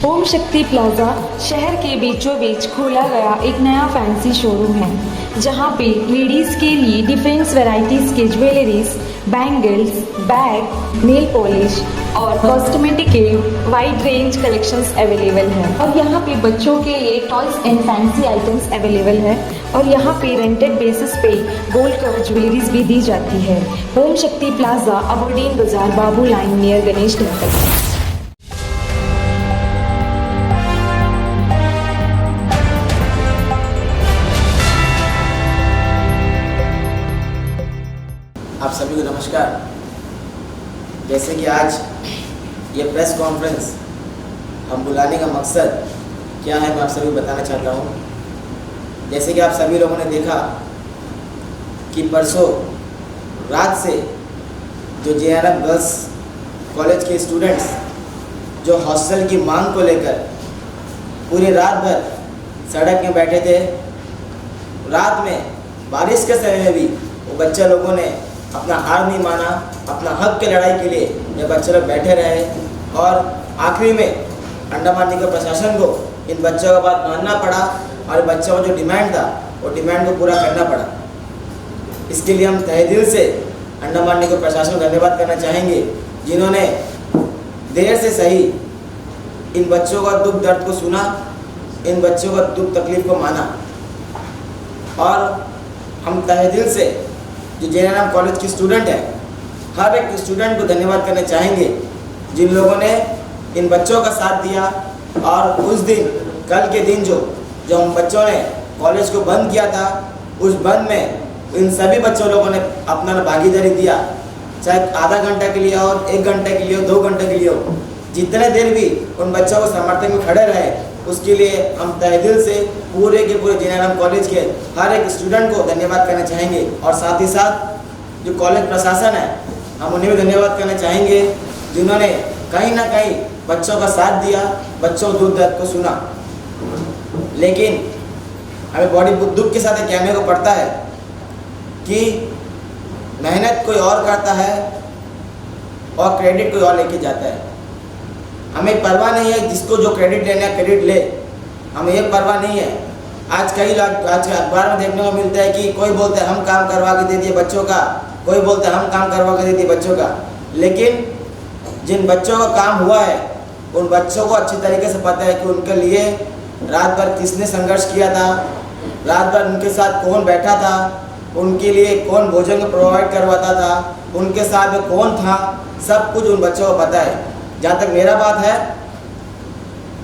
ओम शक्ति प्लाजा शहर के बीचों बीच खोला गया एक नया फैंसी शोरूम है जहां पे लेडीज़ के लिए डिफरेंट वैरायटीज़ के jewelleries, bangles, bag, nail polish और कॉस्मेटिक के वाइड रेंज कलेक्शंस अवेलेबल है। और यहां पे बच्चों के लिए toys and fancy items available है और यहां पे रेंटेड बेसिस पे गोल्ड कवर ज्वेलरीज भी दी जाती है। ओम शक्ति प्लाजा, अबरडीन बाजार, बाबू लाइन नियर गणेश टेम्पल। आप सभी को नमस्कार। जैसे कि आज ये प्रेस कॉन्फ्रेंस हम बुलाने का मकसद क्या है मैं आप सभी को बताना चाहता हूँ। जैसे कि आप सभी लोगों ने देखा कि परसों रात से जो JNM गर्ल्स कॉलेज के स्टूडेंट्स जो हॉस्टल की मांग को लेकर पूरी रात भर सड़क में बैठे थे, रात में बारिश के समय में भी वो बच्चे लोगों ने अपना हार नहीं माना, अपना हक की लड़ाई के लिए ये बच्चे लोग बैठे रहे और आखिरी में अंडमान निकोबार प्रशासन को इन बच्चों का बात मानना पड़ा और बच्चों का जो डिमांड था वो डिमांड को पूरा करना पड़ा। इसके लिए हम तहे दिल से अंडमान निकोबार प्रशासन को धन्यवाद करना चाहेंगे जिन्होंने देर से सही इन बच्चों का दुख दर्द को सुना, इन बच्चों का दुख तकलीफ को माना। और हम तहे दिल से जो JNM कॉलेज की स्टूडेंट है, हर एक स्टूडेंट को धन्यवाद करना चाहेंगे जिन लोगों ने इन बच्चों का साथ दिया। और उस दिन कल के दिन जो हम बच्चों ने कॉलेज को बंद किया था, उस बंद में इन सभी बच्चों लोगों ने अपना भागीदारी दिया, चाहे आधा घंटा के लिए हो, 1 घंटे के लिए हो, 2 घंटे के लिए हो, जितने देर भी उन बच्चों को समर्थन में खड़े रहे उसके लिए हम तहे दिल से पूरे के पूरे JNM कॉलेज के हर एक स्टूडेंट को धन्यवाद करना चाहेंगे। और साथ ही साथ जो कॉलेज प्रशासन है हम उन्हें भी धन्यवाद करना चाहेंगे जिन्होंने कहीं ना कहीं बच्चों का साथ दिया, बच्चों दुख दर्द को सुना। लेकिन हमें बड़ी दुख के साथ कहने को पड़ता है कि मेहनत कोई और करता है और क्रेडिट कोई और लेके जाता है। हमें परवाह नहीं है जिसको जो क्रेडिट लेना है क्रेडिट ले, हमें ये परवाह नहीं है। आज कई लोग आज के अखबार में देखने को मिलता है कि कोई बोलते हैं हम काम करवा के दे दिए बच्चों का, कोई बोलते हैं हम काम करवा के दे दिए बच्चों का। लेकिन जिन बच्चों का काम हुआ है उन बच्चों को अच्छी तरीके से पता है कि उनके लिए रात भर किसने संघर्ष किया था, रात भर उनके साथ कौन बैठा था, उनके लिए कौन भोजन को प्रोवाइड करवाता था, उनके साथ में कौन था, सब कुछ उन बच्चों को पता है। जहाँ तक मेरा बात है,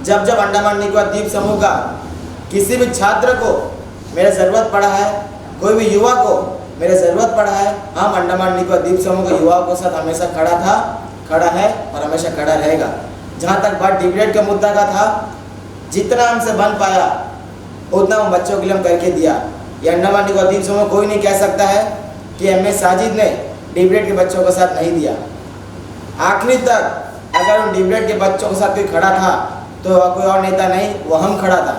जब अंडमान निकोबार द्वीप समूह का किसी भी छात्र को मेरे ज़रूरत पड़ा है, कोई भी युवा को मेरे ज़रूरत पड़ा है, हम अंडमान निकोबार द्वीप समूह के युवाओं के साथ हमेशा खड़ा था, खड़ा है और हमेशा खड़ा रहेगा। जहाँ तक बात डिबेट का मुद्दा का था, जितना हमसे बन पाया उतना हम बच्चों के लिए हम करके दिया। ये अंडमान निकोबार द्वीप समूह कोई नहीं कह सकता है कि MS साजिद ने डिबेट के बच्चों के साथ नहीं दिया। आखिरी तक अगर उन डिबेट के बच्चों के साथ कोई खड़ा था तो कोई और नेता नहीं, वो हम खड़ा था।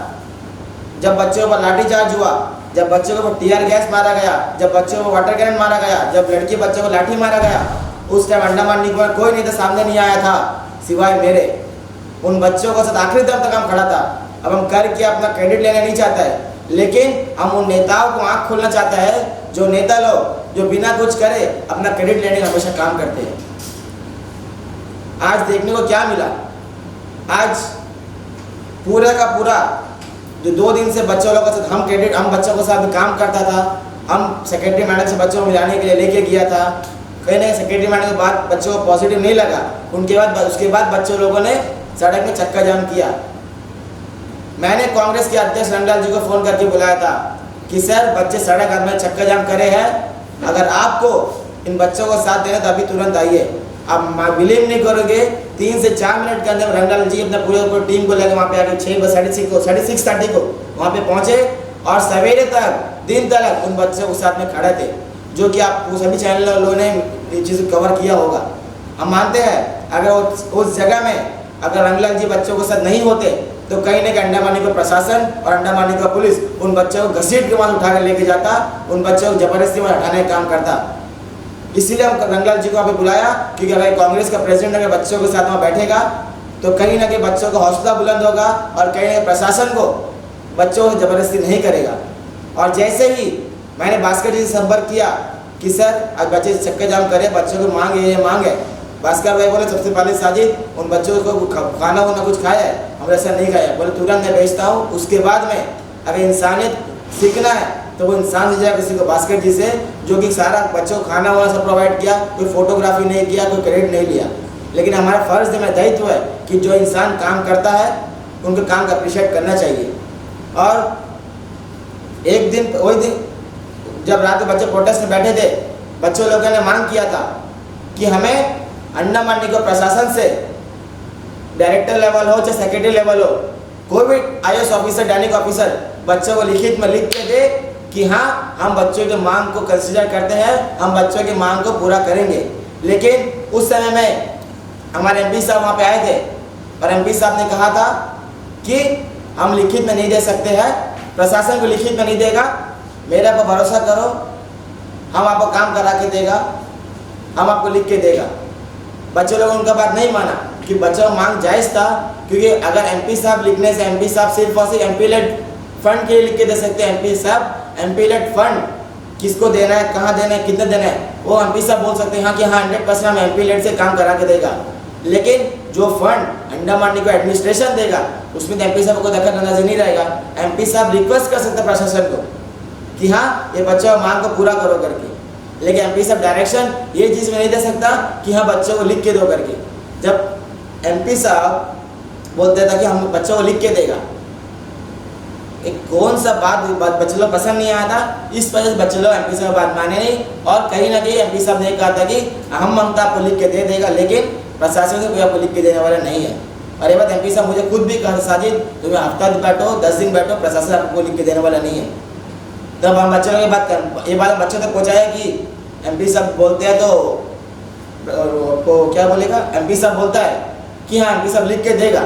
जब बच्चों पर लाठीचार्ज हुआ, जब बच्चों को टीयर गैस मारा गया, जब बच्चों को वाटर कैनन मारा गया, जब लड़की बच्चों को लाठी मारा गया, उस टाइम अंडमान निकोबार कोई नेता सामने नहीं आया था सिवाय मेरे। उन बच्चों के साथ आखिरी दम तक हम खड़ा था। अब हम करके अपना क्रेडिट लेना नहीं चाहता है, लेकिन हम उन नेताओं को आँख खोलना चाहता है जो नेता लोग जो बिना कुछ करे अपना क्रेडिट लेने का हमेशा काम करते हैं। आज देखने को क्या मिला, आज पूरा का पूरा जो 2 दिन से बच्चों लोगों के साथ हम बच्चों के साथ काम करता था, हम सेक्रेटरी मैडम से बच्चों को मिलाने के लिए लेके गया था। कहीं ना सेक्रेटरी मैडम की बात बच्चों को पॉजिटिव नहीं लगा, उसके बाद बच्चों लोगों ने सड़क में चक्का जाम किया। मैंने कांग्रेस के अध्यक्ष रंगलाल जी को फ़ोन करके बुलाया था कि सर बच्चे सड़क में चक्का जाम करे हैं, अगर आपको इन बच्चों को साथ देना तो अभी तुरंत आइए। आप बिलीव नहीं करोगे, 3 से 4 मिनट के अंदर रंगलाल जी अपने पूरे टीम को लेकर वहाँ पे आके 6:30 को वहाँ पे पहुँचे और सवेरे तक दिन तक उन बच्चों के साथ में खड़े थे, जो कि आप सभी चैनल लोगों ने ये चीज़ कवर किया होगा। हम मानते हैं अगर उस जगह में अगर रंगलाल जी बच्चों के साथ नहीं होते तो कहीं ना कहीं अंडमान निकोबार प्रशासन और अंडमान निकोबार पुलिस उन बच्चों को घसीट के वहाँ उठा कर लेके जाता, उन बच्चों को जबरदस्ती वहाँ हटाने का काम करता। इसीलिए हम रंगलाल जी को वहाँ पे बुलाया, क्योंकि अगर कांग्रेस का प्रेसिडेंट अगर बच्चों के साथ वहाँ बैठेगा तो कहीं ना कहीं बच्चों का हौसला बुलंद होगा और कहीं ना कहीं प्रशासन को बच्चों को ज़बरदस्ती नहीं करेगा। और जैसे ही मैंने भास्कर जी से संपर्क किया कि सर आज बच्चे चक्कर जाम करें, बच्चों को मांग है, ये मांग है, भास्कर भाई बोले सबसे पहले साजिद उन बच्चों को खाना वाना कुछ खाया है, हमने ऐसा नहीं खाया, बोले तुरंत मैं भेजता हूँ। उसके बाद में अगर इंसानियत सीखना है तो वो इंसान से जाए किसी को, भास्कर जी से, जो कि सारा बच्चों को खाना वाना सब प्रोवाइड किया, कोई फोटोग्राफी नहीं किया, कोई क्रेडिट नहीं लिया। लेकिन हमारा फर्ज है, दायित्व है कि जो इंसान काम करता है उनके काम का अप्रिशिएट करना चाहिए। और एक दिन वही दिन जब रात में बच्चे प्रोटेस्ट में बैठे थे, बच्चों लोगों ने मांग किया था कि हमें अंडमान निकोबार प्रशासन से डायरेक्टर लेवल हो चाहे सेक्रेटरी लेवल हो, कोई भी IAS ऑफिसर, डायनिक ऑफिसर बच्चों को लिखित में लिख के दे कि हाँ हम बच्चों की मांग को कंसीडर करते हैं, हम बच्चों की मांग को पूरा करेंगे। लेकिन उस समय में हमारे MP साहब वहाँ पे आए थे और MP साहब ने कहा था कि हम लिखित में नहीं दे सकते हैं, प्रशासन को लिखित में नहीं देगा, मेरे पर भरोसा करो, हम आपको काम करा के देगा, हम आपको लिख के देगा। बच्चों लोगों ने उनका बात नहीं माना कि बच्चों मांग जायज़ था, क्योंकि अगर MP साहब लिखने से MP साहब सिर्फ और सिर्फ MP लेड फंड के लिए लिख के दे सकते हैं। MP साहब MP लेड फंड किसको देना है, कहाँ देना है, कितने देना है, वो MP साहब बोल सकते हैं हाँ कि हाँ 100% हम MP लेड से काम करा के देगा। लेकिन जो फंड अंडमान निकोबार एडमिनिस्ट्रेशन देगा उसमें तो MP साहब को दखल नजर नहीं रहेगा। MP साहब रिक्वेस्ट कर सकते प्रशासन को कि हाँ ये बच्चों की मांग को पूरा करो करके, लेकिन MP साहब डायरेक्शन ये चीज़ में नहीं दे सकता कि हाँ बच्चों को लिख के दो करके। जब MP साहब बोलते था कि हम बच्चों को लिख के देगा, एक कौन सा बात बच्चे लोग पसंद नहीं आया था, इस वजह से बच्चे लोग MP साहब बात माने नहीं। और कहीं ना कहीं MP साहब ने कहा था कि हम मांगता आपको लिख के दे देगा, लेकिन प्रशासन से कोई आपको लिख के देने वाला नहीं है। और ये बात MP साहब मुझे खुद भी कहा, साजिद तुम्हें हफ्ता बैठो 10 दिन बैठो, प्रशासन आपको लिख के देने वाला नहीं है। तब हम बच्चों की बात कर, ये बात बच्चों तक पहुँचाया कि MP साहब बोलते हैं तो क्या बोलेगा, MP साहब बोलता है कि हाँ MP साहब लिख के देगा,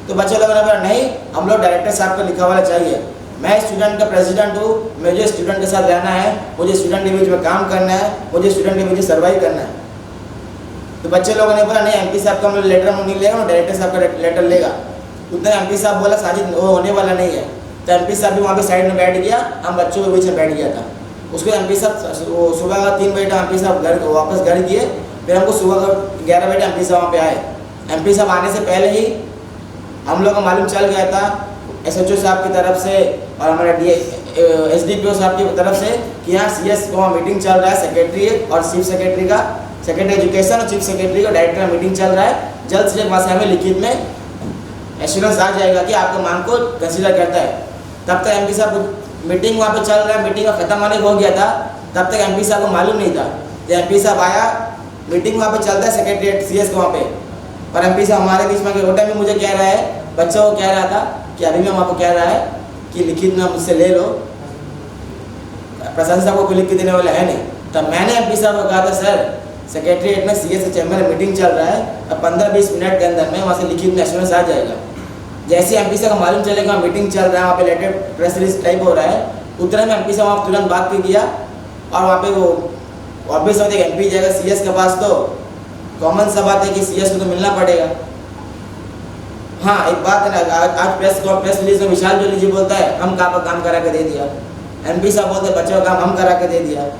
तो बच्चे लोगों ने बोला नहीं, हम लोग डायरेक्टर साहब को लिखा वाला चाहिए। मैं स्टूडेंट का प्रेसिडेंट हूँ, मुझे स्टूडेंट के साथ रहना है, मुझे स्टूडेंट के बीच में काम करना है, मुझे स्टूडेंट के बीच सर्वाइव करना है। तो बच्चे लोगों ने बोला नहीं MP साहब का हम लेटर नहीं लेगा, वो डायरेक्टर साहब का लेटर लेगा। उतने MP साहब बोला साजिद वो होने वाला नहीं है। तो MP साहब भी वहाँ पे साइड में बैठ गया, हम बच्चों के बीच में बैठ गया था। उसको MP साहब सुबह का 3 बजे MP साहब घर वापस घर गए, फिर हमको सुबह का 11 बजे MP साहब वहाँ पे आए। MP साहब आने से पहले ही हम लोग को मालूम चल गया था SHO साहब की तरफ से और हमारे SDPO साहब की तरफ से कि यहाँ CS को मीटिंग चल रहा है, सेक्रेटरी और चीफ सेक्रेटरी का, सेक्रेटरी एजुकेशन और चीफ सेक्रेटरी का डायरेक्टर का मीटिंग चल रहा है। जल्द से जल्द वहाँ से हमें लिखित में एश्योरेंस आ जाएगा कि आपका मांग को कंसिडर करता है। तब तक MP साहब मीटिंग वहाँ पे चल रहा है, मीटिंग का ख़त्म होने हो गया था, तब तक MP साहब को मालूम नहीं था। जब MP साहब आया, मीटिंग वहाँ पे चलता है सेक्रेटरीट CS के वहाँ पे, और MP साहब हमारे बीच में वो टाइम में मुझे कह रहा है, बच्चों को कह रहा था कि अभी मैं आपको कह रहा है कि लिखित में मुझसे ले लो, प्रशासन साहब को कोई लिख के देने वाला है नहीं। तब मैंने MP साहब को कहा था सर सेक्रेटरीट में CS चैम्बर में मीटिंग चल रहा है, अब 15-20 मिनट के अंदर में वहाँ से लिखित में एश्योरेंस आ जाएगा। जैसे MP साहब को मालूम चलेगा मीटिंग चल रहा है, वहाँ पे लेटर प्रेस रिलीज टाइप हो रहा है, उतने में MP साहब वहाँ तुरंत बात कर दिया और वहाँ पे वो ऑब्वियस होता है MP जाएगा CS के पास, तो कॉमन सा बात है कि CS को तो मिलना पड़ेगा। हाँ एक बात है ना, आज प्रेस रिलीज में विशाल जोली जी बोलता है हम काम करा के दे दिया, MP साहब बोलते बच्चों का काम हम करा के दे दिया।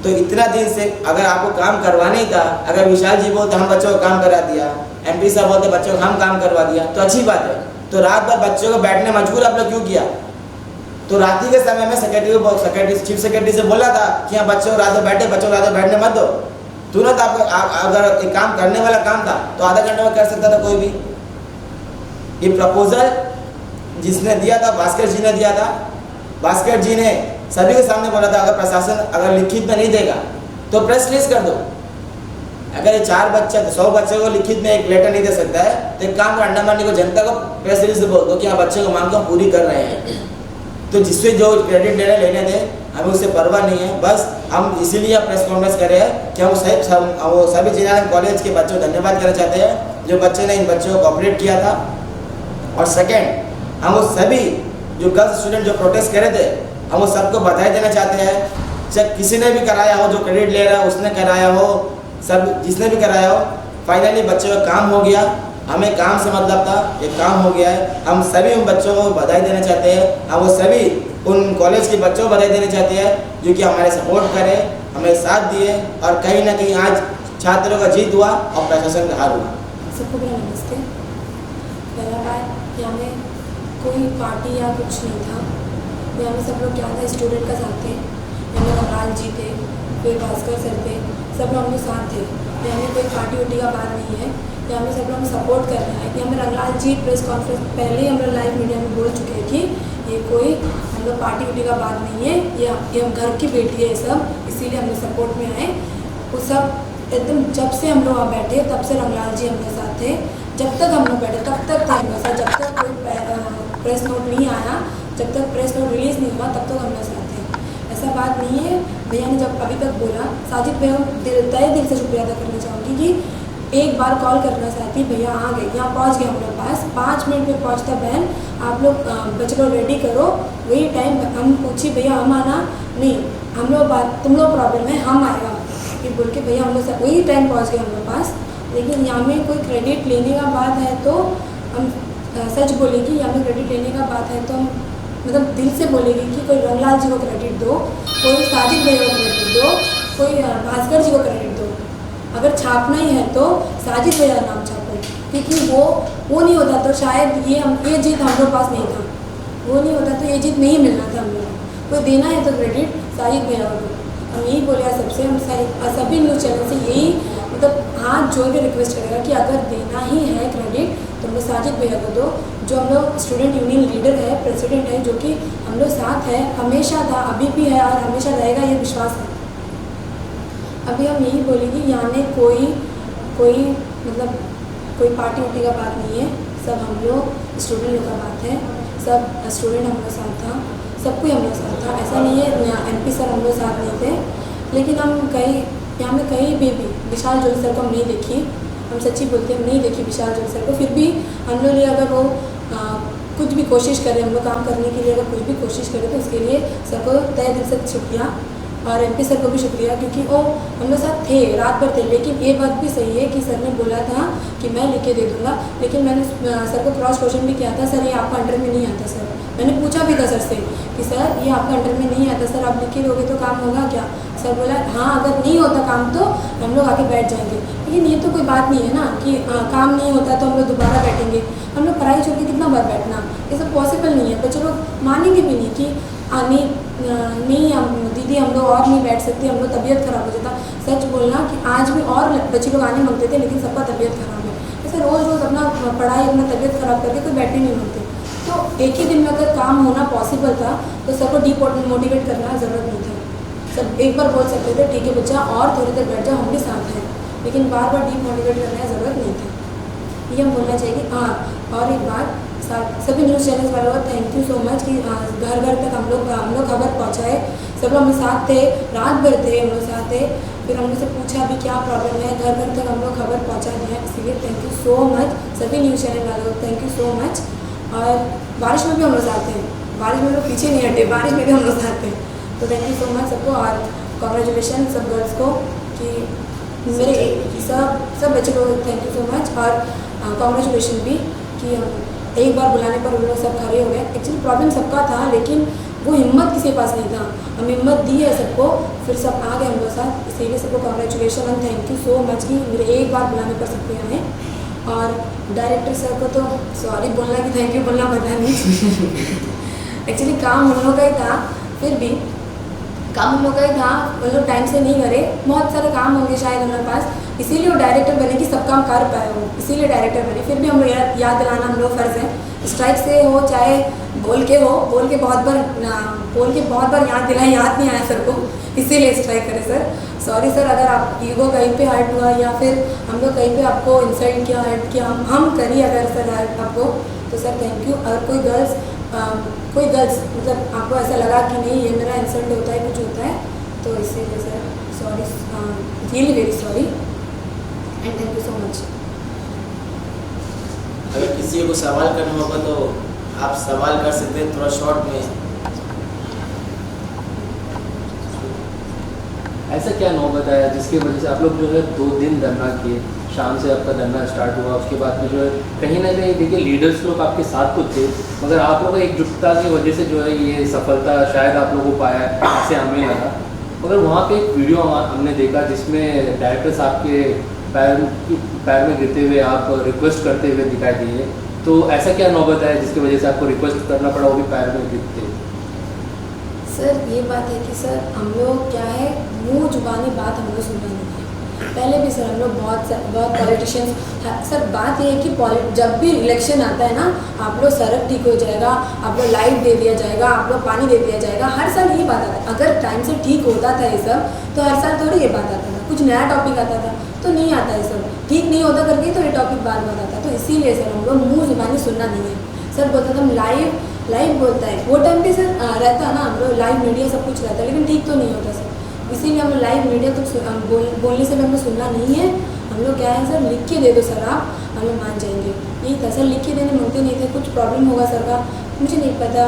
तो इतना दिन से अगर आपको काम करवाना ही था, अगर विशाल जी बोलते हम बच्चों को काम करा दिया, MP साहब बोलते बच्चों को हम काम करवा दिया, तो अच्छी बात है। तो रात भर बच्चों को बैठने मजबूर आप लोग क्यों किया? तो रात्रि के समय में सेक्रेटरी चीफ सेक्रेटरी से बोला था कि हाँ बच्चों रात में बैठे, बच्चों रात में बैठने मत दो। तुरंत आप अगर एक काम करने वाला काम था तो आधा घंटे में कर सकता था कोई भी। ये प्रपोजल जिसने दिया था भास्कर जी ने दिया था, भास्कर जी ने सभी के सामने बोला था अगर प्रशासन अगर लिखित में नहीं देगा तो प्रेस रिलीज कर दो। अगर ये 4 बच्चे 100 बच्चे को लिखित में एक लेटर नहीं दे सकता है तो एक काम अंडमान निकोबार जनता को प्रेस रिलीज से बोल दो कि हाँ बच्चे को मांग को पूरी कर रहे हैं। तो जिससे जो क्रेडिट लेने थे हमें उससे परवाह नहीं है, बस हम इसीलिए प्रेस कॉन्फ्रेंस करे हैं कि हम वो सभी जिला कॉलेज के बच्चों को धन्यवाद करना चाहते हैं जो बच्चे ने इन बच्चों को कोऑपरेट किया था। और सेकेंड हम वो सभी जो गर्ल्स स्टूडेंट जो प्रोटेस्ट करे थे हम वो सबको बधाई देना चाहते हैं, चाहे किसी ने भी कराया हो, जो क्रेडिट ले रहा है उसने कराया हो, सब जिसने भी कराया हो, फाइनली बच्चों का काम हो गया, हमें काम से मतलब था, ये काम हो गया है। हम सभी उन बच्चों को बधाई देना चाहते हैं, हम वो सभी उन कॉलेज के बच्चों को बधाई देना चाहते हैं जो कि हमारे सपोर्ट करे, हमें साथ दिए और कहीं ना कहीं आज छात्रों का जीत हुआ और प्रशासन का हार हुआ। सबको मेरा नमस्ते। पहला बात, यहाँ में कोई पार्टी या कुछ नहीं था। यहाँ में सब लोग क्या था, स्टूडेंट का साथ थे। यहाँ में रंगलाल जी थे, फिर भास्कर सर थे, सब लोग हम लोग साथ थे। यहाँ में कोई पार्टी उटी का बात नहीं है, यहाँ में सब लोग सपोर्ट कर रहे हैं। यहाँ में रंगलाल जी प्रेस कॉन्फ्रेंस पहले ही हम लोग लाइव मीडिया में बोल चुके हैं कि ये कोई हम लोग पार्टी उटी का बात नहीं है, ये हम घर की बेटी है सब, इसीलिए हम लोग सपोर्ट में आए। वो सब एकदम जब से हम लोग वहाँ बैठे तब से रंगलाल जी हमारे साथ थे, जब तक हम लोग बैठे तब तक थे हमारे साथ, जब तक कोई प्रेस नोट नहीं आया, जब तक प्रेस नोट रिलीज़ नहीं हुआ तब तक हम लोग साथ थे। ऐसा बात नहीं है। भैया ने जब अभी तक बोला, साजिद भैया तहे दिल से शुक्रिया अदा करना चाहूँगी कि एक बार कॉल करना चाहती, भैया आ गए, यहाँ पहुँच गए हम लोग पास, 5 मिनट में पहुँचता बहन, आप लोग बच्चे लोग रेडी करो। वही टाइम हम पूछी, भैया हम आना नहीं, हम लोग बात तुम लोग प्रॉब्लम है, हम आएगा ये बोल के भैया हम लोग सब वही टाइम पहुँच गए हम लोग पास। लेकिन यहाँ में कोई क्रेडिट लेने का बात है तो हम सच बोलेंगे, यहाँ में क्रेडिट लेने का बात है तो हम मतलब दिल से बोलेंगे कि कोई रंगलाल जी को क्रेडिट दो, कोई साजिद भैया को क्रेडिट दो, कोई भास्कर जी को क्रेडिट दो। अगर छापना ही है तो साजिद भैया का नाम छापो, क्योंकि वो नहीं होता तो शायद ये जीत हम लोग पास नहीं था, वो नहीं होता तो ये जीत नहीं मिलना था हम लोग को। कोई देना है तो क्रेडिट साजिद भैया को दो। हम यही बोले सबसे, हम सभी न्यूज़ चैनल से यही मतलब हाथ जोड़ के रिक्वेस्ट करेगा कि अगर देना ही है क्रेडिट तो हम लोग साजिद भैया को दो, जो हम लोग स्टूडेंट यूनियन लीडर है, प्रेसिडेंट है, जो कि हम लोग साथ है, हमेशा था, अभी भी है और हमेशा रहेगा, ये विश्वास है। अभी हम यही बोलेंगे, यहाँ में कोई मतलब कोई पार्टी उटी का बात नहीं है, सब हम लोग स्टूडेंट लोग का बात है, सब स्टूडेंट हम लोग साथ था, सब कोई हम लोग साथ था। ऐसा नहीं है MP सर हम लोग साथ नहीं थे, लेकिन हम यहाँ में कहीं भी विशाल जोड़ी सर को हम नहीं देखी, हम सच्ची बोलते हैं, हम नहीं देखी विशाल जोड़ी सर को। फिर भी हम लोग अगर वो कुछ भी कोशिश करें, हम लोग काम करने के लिए अगर कुछ भी कोशिश करें तो उसके लिए सर को तहे दिल से शुक्रिया, और MP सर को भी शुक्रिया, क्योंकि वो हम लोग साथ थे, रात भर थे। लेकिन ये बात भी सही है कि सर ने बोला था कि मैं लिख के दे दूँगा, लेकिन मैंने सर को क्रॉस क्वेश्चन भी किया था, सर ये आपका अंडर में नहीं आता सर। मैंने पूछा भी था सर से कि सर ये आपका अंडर में नहीं आता सर, आप लिख के दोगे तो काम होगा क्या? सर बोला हाँ, अगर नहीं होता काम तो हम लोग आके बैठ जाएंगे। लेकिन ये तो कोई बात नहीं है ना कि काम नहीं होता तो हम लोग दोबारा बैठेंगे। हम लोग पढ़ाई छोड़ के कितना बार बैठना, ये सब पॉसिबल नहीं है। बच्चे लोग मानेंगे भी नहीं कि नहीं हम दीदी हम लोग और नहीं बैठ सकते, हम लोग तबीयत ख़राब हो जाता। सच बोलना कि आज भी और बच्चे लोग आने मांगते थे, लेकिन सबका तबीयत ख़राब है। ऐसे रोज़ अपना पढ़ाई अपना तबीयत ख़राब करके कोई बैठने नहीं मांगते। तो एक ही दिन में अगर काम होना पॉसिबल था तो सबको डीमोटिवेट करना ज़रूरत नहीं था। सब एक बार बोल सकते थे ठीक है बच्चा और थोड़ी देर बैठ जाओ, हम भी साथ हैं, लेकिन बार बार डीमोटिवेट करने की ज़रूरत नहीं था। ये हम बोलना चाहिए। हाँ, और एक बात सभी न्यूज़ चैनल्स वालों को थैंक यू सो मच कि घर घर तक हम लोग खबर पहुँचाए। सब लोग हम साथ थे, रात भर थे हम लोग साथ थे। फिर हम लोग से पूछा भी क्या प्रॉब्लम है, घर घर तक हम लोग खबर पहुँचा दिया। इसलिए थैंक यू सो मच सभी न्यूज़ चैनल वालों को, थैंक यू सो मच। और बारिश में भी हम लोग साथ हैं, बारिश में लोग पीछे नहीं हटे, बारिश में भी हम लोग साथ हैं। तो थैंक यू सो मच सबको, और कॉन्ग्रेचुलेशन सब गर्ल्स को कि मेरे सब बच्चे को थैंक यू सो मच। और कॉन्ग्रेचुलेशन भी कि एक बार बुलाने पर उन लोग सब खड़े हो गए। एक्चुअली प्रॉब्लम सबका था, लेकिन वो हिम्मत किसी के पास नहीं था, हम हिम्मत दी है सबको, फिर सब आ गए हम लोग साथ। इसीलिए सबको congratulation and thank you so much कि मेरे एक बार बुलाने पर सबको आए। और डायरेक्टर सर को तो सॉरी बोलना कि थैंक यू बोलना पता नहीं एक्चुअली काम हम लोग का ही था, फिर भी काम हम लोग का ही था, मतलब टाइम से नहीं करे, बहुत सारे काम होंगे शायद हमारे पास, इसीलिए वो डायरेक्टर बने कि सब काम कर पाए वो, इसीलिए डायरेक्टर बने। फिर भी हम लोग याद दिलाना हम लोग फ़र्ज़ है, स्ट्राइक से हो चाहे बोल के बहुत बार याद दिलाएं, याद नहीं आया सर को, इसीलिए स्ट्राइक करें सर। सॉरी सर अगर आप ईगो कहीं पे हर्ट हुआ या फिर हम लोग कहीं पे आपको इंसल्ट किया, हर्ट किया, हम करिए अगर सर हर्ट आपको, तो सर थैंक यू। अगर कोई गर्ल्स मतलब आपको ऐसा लगा कि नहीं ये मेरा इंसल्ट होता है, कुछ होता है, तो इसीलिए sir sorry, really very sorry and thank you so much. अगर किसी को सवाल करना होगा तो आप सवाल कर सकते हैं थोड़ा शॉर्ट में। ऐसा क्या नौबत आया जिसकी वजह से आप लोग जो है 2 दिन धरना किए, शाम से आपका धरना स्टार्ट हुआ, उसके बाद में जो है कहीं ना कहीं देखिए लीडर्स लोग आपके साथ तो थे, मगर आप लोगों एकजुटता की वजह से जो है ये सफलता शायद आप लोगों को पाया है, ऐसे हमें लगा। मगर वहाँ पे एक वीडियो हमने देखा जिसमें डायरेक्टर साहब के पैर में गिरते हुए आप रिक्वेस्ट करते हुए दिखाई दिए, तो ऐसा क्या नौबत है जिसकी वजह से आपको रिक्वेस्ट करना पड़ा, वो भी पैर में गिरते? सर ये बात है कि सर हम लोग क्या है, मुंह जुबानी बात हम लोग सुनना नहीं है। पहले भी सर हम लोग बहुत पॉलिटिशियंस, सर बात ये है कि जब भी इलेक्शन आता है ना, आप लोग सड़क ठीक हो जाएगा, आप लोग लाइट दे दिया जाएगा, आप लोग पानी दे दिया जाएगा, हर साल ये बात आता है। अगर टाइम से ठीक होता था ये सब तो हर साल थोड़ी ये बात आता था, कुछ नया टॉपिक आता था तो नहीं आता है सब, ठीक नहीं होता करके तो ये टॉपिक बार बार आता। तो इसीलिए सर हम लोग मुँह जुबानी सुनना नहीं है। सर बोलता था हम लाइव बोलता है, वो टाइम पे सर रहता है ना, हम लोग लाइव मीडिया सब कुछ रहता है, लेकिन ठीक तो नहीं होता सर। इसीलिए हम लाइव मीडिया तो बोलने से भी हमें सुनना नहीं है। हम लोग क्या है सर, लिख के दे दो सर, आप हम लोग मान जाएंगे। यही था सर, लिख के देने मांगते नहीं थे, कुछ प्रॉब्लम होगा सर का मुझे नहीं पता,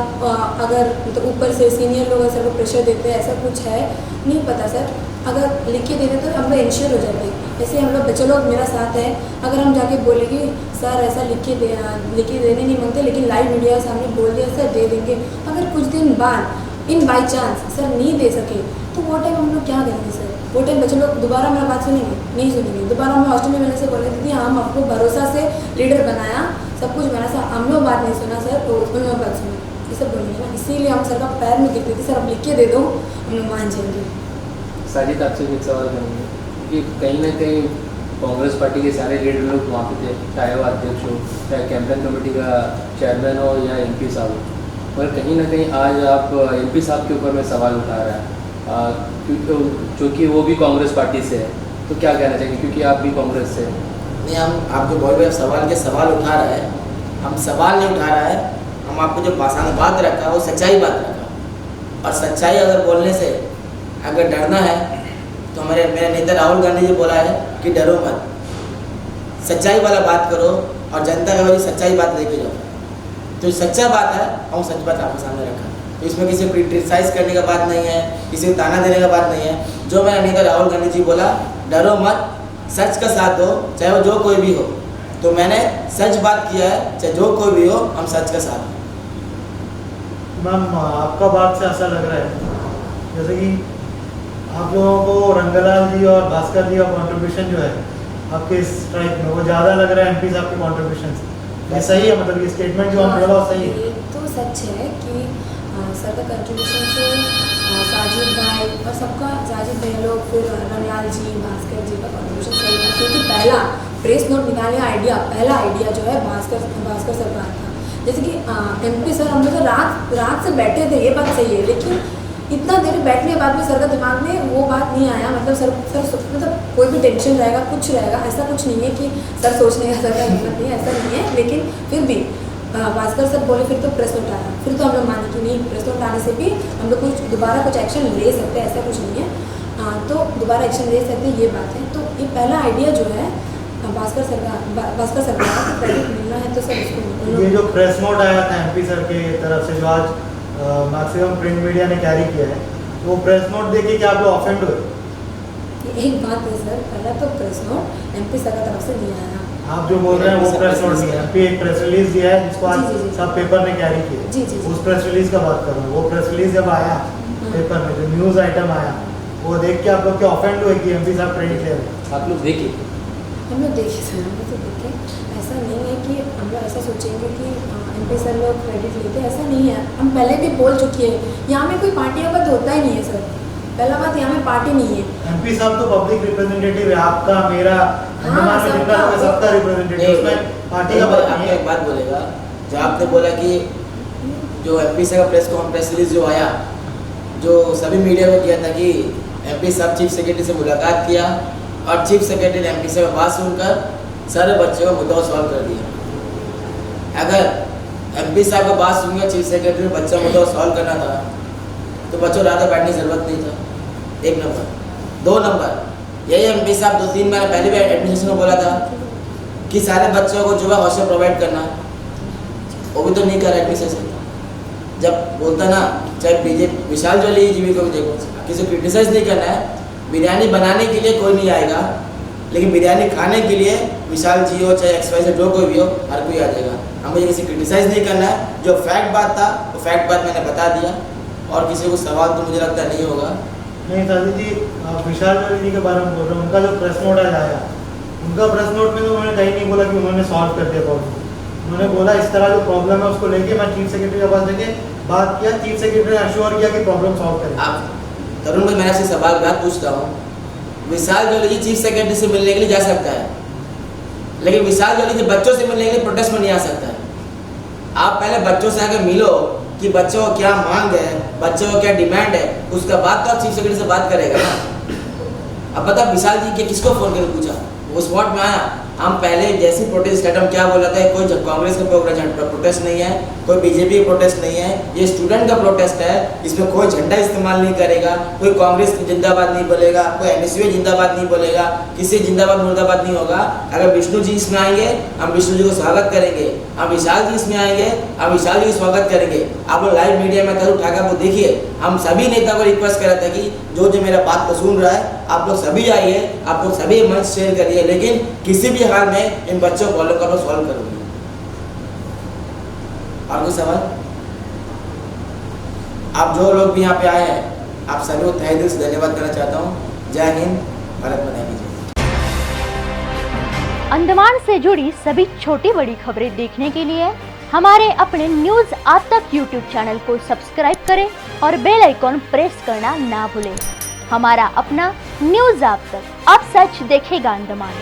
अगर तो ऊपर से सीनियर लोग सर को प्रेशर देते हैं, ऐसा कुछ है नहीं पता सर। अगर लिख के दे दे तो हम लोग इंश्योर हो जाते। ऐसे हम लोग बच्चे लोग मेरा साथ है, अगर हम जाके बोलेंगे सर ऐसा लिख के देने नहीं मांगते, लेकिन लाइव मीडिया सामने बोल दिया सर दे देंगे, अगर कुछ दिन बाद इन बाई चांस सर नहीं दे सके तो वो टाइम हम लोग क्या करेंगे सर? वो टाइम बच्चे लोग दोबारा मेरा बात सुनेंगे? नहीं सुनेंगे। दोबारा हमें हॉस्टल में मिलने से बोले दीदी हम आपको भरोसा से लीडर बनाया, सब कुछ बनाया सर, हम लोग बात नहीं सुना सर, तो उन लोग बात सुना, ये सब बोलेंगे ना। इसीलिए हम सर का पैर में गिरते थे, सर आप लिख के दे दो, हम लोग मान जाएंगे। साजिद आपसे भी एक सवाल करेंगे कि कहीं ना कहीं कांग्रेस पार्टी के सारे लीडर लोग वहाँ पे थे, चाहे वो अध्यक्ष हो, चाहे कैंपेन कमेटी का चेयरमैन हो या एमपी साहब हो, पर कहीं ना कहीं आज आप एमपी साहब के ऊपर में सवाल उठा रहा है क्योंकि वो भी कांग्रेस पार्टी से है, तो क्या कहना चाहिए क्योंकि आप भी कांग्रेस से? नहीं, हम आप जो बोल रहे हैं सवाल उठा रहा है, हम सवाल नहीं उठा रहा है, हम आपको जो बात रखा है वो सच्चाई बात रखा, और सच्चाई अगर बोलने से अगर डरना है तो मेरे नेता राहुल गांधी जी बोला है कि डरो मत, सच्चाई वाला बात करो और जनता का सच्चाई बात लेके जाओ। तो सच्चा बात है, हम सच बात आपके सामने रखा, तो इसमें किसी को क्रिटिसाइज करने का बात नहीं है, किसी को ताना देने का बात नहीं है। जो मेरा नेता राहुल गांधी जी बोला डरो मत, सच का साथ दो, चाहे वो जो कोई भी हो, तो मैंने सच बात किया है, चाहे जो कोई भी हो, हम सच का साथ हैं। मैम आपका बात से ऐसा लग रहा है जैसे कि आप लोगों को रंगलाल जी और भास्कर जी का कंट्रीब्यूशन जो है आपके इस स्ट्राइक में वो ज़्यादा लग रहा है एमपी साहब के कंट्रीब्यूशन से, ये सही है? मतलब ये स्टेटमेंट जो हम बोला सही है? ये तो सच है कि सर का कंट्रीब्यूशन से साजिद भाई और सबका, साजिद भाई लोग, फिर रंगलाल जी, भास्कर जी का कंट्रीब्यूशन सही है, क्योंकि पहला प्रेस नोट निकालने पहला आइडिया जो है भास्कर सर का था। जैसे कि एमपी सर हम लोग रात से बैठे थे, ये बात सही है, लेकिन इतना देर बैठने के बाद भी सर का दिमाग में वो बात नहीं आया, मतलब सर मतलब कोई भी टेंशन रहेगा, कुछ रहेगा, ऐसा कुछ नहीं है कि सर सोचने का सर का हिम्मत नहीं है, ऐसा नहीं है। लेकिन फिर भी भास्कर सर बोले फिर तो प्रेस नोट आया, फिर तो हम लोग माने कि नहीं, प्रेस नोट आने से भी हम लोग दोबारा कुछ एक्शन ले सकते हैं, ऐसा कुछ नहीं है, तो दोबारा एक्शन ले सकते हैं, ये बात है। तो ये पहला आइडिया जो है भास्कर सर का क्रेडिट मिलना है, तो सर उसको ये जो प्रेस नोट आया था एमपी सर के तरफ से जो आज मैक्सिमम प्रिंट मीडिया ने कैरी किया है, वो प्रेस नोट देखे कि आप लोग ऑफेंड हुए? एक बात है सर, पहला तो प्रेस नोट एमपी सर का तरफ से दिया है, आप जो बोल रहे हैं वो प्रेस नोट नहीं है, एमपी एक प्रेस रिलीज दिया है जिसको आज जी। सब पेपर ने कैरी किया। जी। उस प्रेस रिलीज का बात कर रहा हूँ। वो प्रेस रिलीज जब आया पेपर में, जो न्यूज़ आइटम आया, वो देख के आप लोग क्या ऑफेंड हुए कि एमपी साहब क्रेडिट ले रहे हैं? आप लोग देखिए, हम लोग देखे सर, हम लोग तो देखे, ऐसा नहीं है कि हम लोग ऐसा सोचेंगे कि एमपी सर लोग क्रेडिट लेते हैं, ऐसा नहीं है। हम पहले भी बोल चुके हैं, यहाँ में कोई पार्टियों का होता ही नहीं है सर, पहला बात यहाँ में पार्टी नहीं है। एमपी साहब तो पब्लिक रिप्रेजेंटेटिव है, आपका, मेरा, सबका रिप्रेजेंटेटिव, उसमें पार्टी का बात नहीं है। एक बात बोलेगा, जो आपने बोला कि जो एमपी साहब का प्रेस रिलीज जो आया, जो सभी मीडिया को किया था कि एमपी साहब चीफ सेक्रेटरी से मुलाकात किया और चीफ सेक्रेटरी ने एमपी साहब बात सुनकर सारे बच्चों का मुद्दा सॉल्व कर दिया। अगर एमपी साहब का बात सुनकर चीफ सेक्रेटरी ने बच्चा मुद्दा सॉल्व करना था तो बच्चों रात बैठने की जरूरत नहीं था, 1 नंबर। 2 नंबर, यही एमपी साहब 2-3 महीने पहले भी एडमिनिस्ट्रेशन में बोला था कि सारे बच्चों को जो है हॉस्टल प्रोवाइड करना, वो भी तो नहीं कर रहा एडमिनिस्ट्रेशन। जब बोलता ना, चाहे बीजेपी विशाल जोली जी को भी देखो, किसी को क्रिटिसाइज नहीं करना है, बिरयानी बनाने के लिए कोई नहीं आएगा, लेकिन बिरयानी खाने के लिए विशाल जी हो चाहे XY जो कोई भी हो, हर कोई आ जाएगा। हमें किसी क्रिटिसाइज़ नहीं करना है। जो फैक्ट बात था वो फैक्ट बात मैंने बता दिया, और किसी को सवाल तो मुझे लगता नहीं होगा। नहीं साजिद जी, आप विशाल जी के बारे में बोल रहे हैं, उनका जो प्रेस नोट आज आया, उनका प्रेस नोट में तो उन्होंने कहीं नहीं बोला कि उन्होंने सॉल्व कर दिया प्रॉब्लम। उन्होंने बोला इस तरह जो प्रॉब्लम है उसको लेके मैं चीफ सेक्रेटरी के पास लेके बात किया, चीफ सेक्रेटरी ने अश्योर किया कि प्रॉब्लम सॉल्व करेंगे। आप तरुण भाई, मैं आपसे सवाल बात पूछता हूँ, विशाल जोली चीफ सेक्रेटरी से मिलने के लिए जा सकता है, लेकिन विशाल जोली जी बच्चों से मिलने के लिए प्रोटेस्ट में नहीं आ सकता है। आप पहले बच्चों से आके मिलो कि बच्चों को क्या मांग है, बच्चों को क्या डिमांड है, उसका बाद तो आप चीफ सेक्रेटरी से बात करेगा ना। अब बता, विशाल जी के किसको फोन करके पूछा, वो स्पॉट में आया। हम पहले जैसी प्रोटेस्ट स्टार्ट, हम क्या बोला था, कोई कांग्रेस का प्रोटेस्ट नहीं है, कोई बीजेपी का प्रोटेस्ट नहीं है, ये स्टूडेंट का प्रोटेस्ट है। इसमें कोई झंडा इस्तेमाल नहीं करेगा, कोई कांग्रेस की जिंदाबाद नहीं बोलेगा, कोई MSU जिंदाबाद नहीं बोलेगा, किसी जिंदाबाद मुर्दाबाद नहीं होगा। अगर विष्णु जी इसमें आएंगे, हम विष्णु जी को स्वागत करेंगे। हम विशाल जी इसमें आएंगे, हम विशाल जी को स्वागत करेंगे। आप लोग लाइव मीडिया में तरुण ठाकर को देखिए। हम सभी नेता को रिक्वेस्ट कर रहे थे कि जो मेरा बात को सुन रहा है, आप लोग सभी आइए, आप लोग सभी मंच शेयर करिए, लेकिन किसी भी हाल में इन बच्चों को फॉलो करो, सॉल्व करोगे। और कोई सवाल? आप जो लोग भी यहाँ पे आए हैं, आप सभी को तहे दिल से धन्यवाद करना चाहता हूँ। जय हिंद, भारत माता की जय। अंडमान से जुड़ी सभी छोटी बड़ी खबरें देखने के लिए हमारे अपने न्यूज आज तक यूट्यूब चैनल को सब्सक्राइब करें और बेल आइकॉन प्रेस करना ना भूलें। हमारा अपना न्यूज आज तक, अब सच देखेगा अंडमान।